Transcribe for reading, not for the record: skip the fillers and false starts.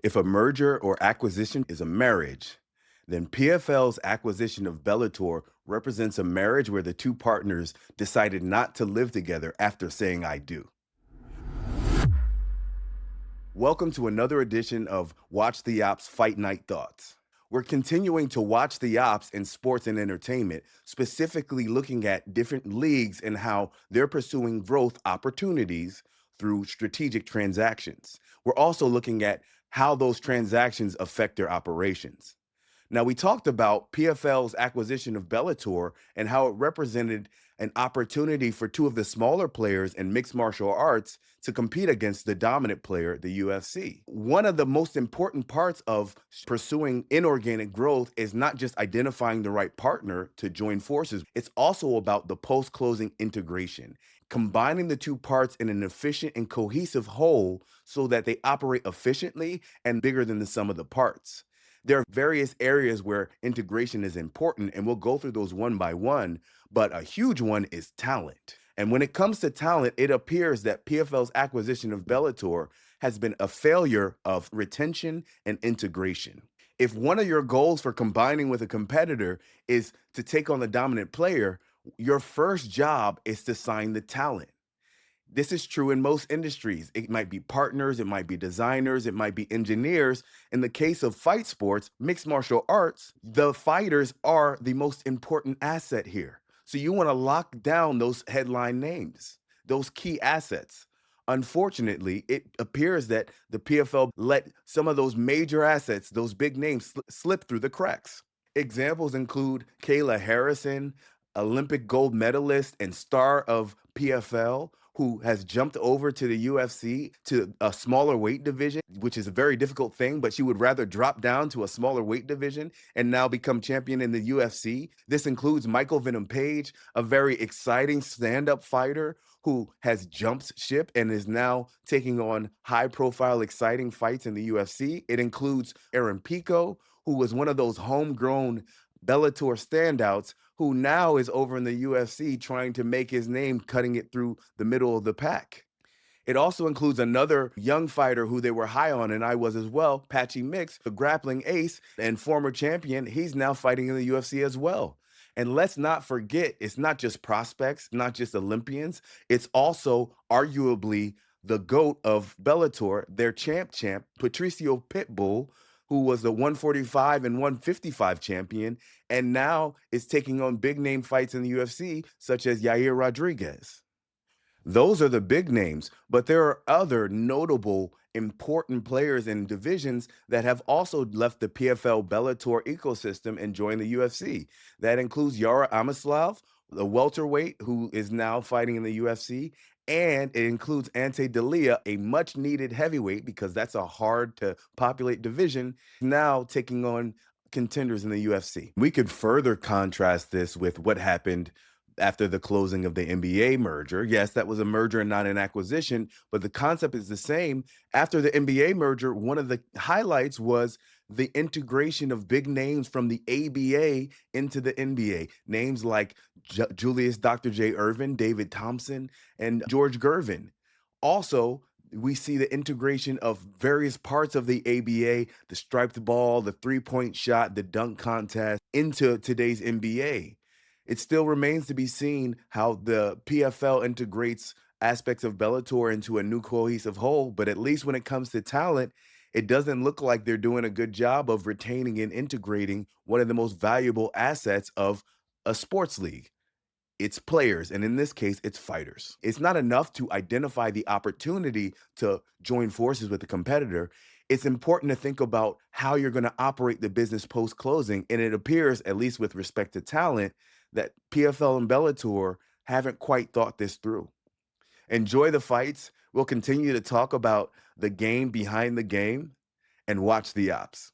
If a merger or acquisition is a marriage, then PFL's acquisition of Bellator represents a marriage where the two partners decided not to live together after saying I do. Welcome to another edition of Watch the Ops Fight Night Thoughts. We're continuing to watch the ops in sports and entertainment, specifically looking at different leagues and how they're pursuing growth opportunities through strategic transactions. We're also looking at how those transactions affect their operations. Now, we talked about PFL's acquisition of Bellator and how it represented an opportunity for two of the smaller players in mixed martial arts to compete against the dominant player, the UFC. One of the most important parts of pursuing inorganic growth is not just identifying the right partner to join forces, it's also about the post closing integration, combining the two parts in an efficient and cohesive whole so that they operate efficiently and bigger than the sum of the parts. There are various areas where integration is important, and we'll go through those one by one, but a huge one is talent. And when it comes to talent, it appears that PFL's acquisition of Bellator has been a failure of retention and integration. If one of your goals for combining with a competitor is to take on the dominant player, your first job is to sign the talent. This is true in most industries. It might be partners, it might be designers, it might be engineers. In the case of fight sports, mixed martial arts, the fighters are the most important asset here. So you want to lock down those headline names, those key assets. Unfortunately, it appears that the PFL let some of those major assets, those big names, slip through the cracks. Examples include Kayla Harrison, Olympic gold medalist and star of PFL, who has jumped over to the UFC to a smaller weight division, which is a very difficult thing, but she would rather drop down to a smaller weight division and now become champion in the UFC. This includes Michael Venom Page, a very exciting stand up fighter who has jumped ship and is now taking on high profile, exciting fights in the UFC. It includes Aaron Pico, who was one of those homegrown Bellator standouts who now is over in the UFC trying to make his name cutting it through the middle of the pack. It also includes another young fighter who they were high on, and I was as well, Patchy Mix, the grappling ace and former champion. He's now fighting in the UFC as well. And let's not forget, it's not just prospects, not just Olympians, it's also arguably the GOAT of Bellator, their champ, Patricio Pitbull, who was the 145 and 155 champion, and now is taking on big name fights in the UFC, such as Yair Rodriguez. Those are the big names, but there are other notable, important players in divisions that have also left the PFL Bellator ecosystem and joined the UFC. That includes Yara Amislav, the welterweight who is now fighting in the UFC, and it includes Ante Delia, a much needed heavyweight because that's a hard to populate division, now taking on contenders in the UFC. We could further contrast this with what happened after the closing of the NBA merger. Yes, that was a merger and not an acquisition, but the concept is the same. After the NBA merger, one of the highlights was the integration of big names from the ABA into the NBA. Names like Julius Dr. J. Irvin, David Thompson, and George Gervin. Also, we see the integration of various parts of the ABA, the striped ball, the three-point shot, the dunk contest into today's NBA. It still remains to be seen how the PFL integrates aspects of Bellator into a new cohesive whole, but at least when it comes to talent, it doesn't look like they're doing a good job of retaining and integrating one of the most valuable assets of a sports league. It's players, and in this case, it's fighters. It's not enough to identify the opportunity to join forces with a competitor. It's important to think about how you're going to operate the business post closing. And it appears, at least with respect to talent, that PFL and Bellator haven't quite thought this through. Enjoy the fights. We'll continue to talk about the game behind the game and watch the ops.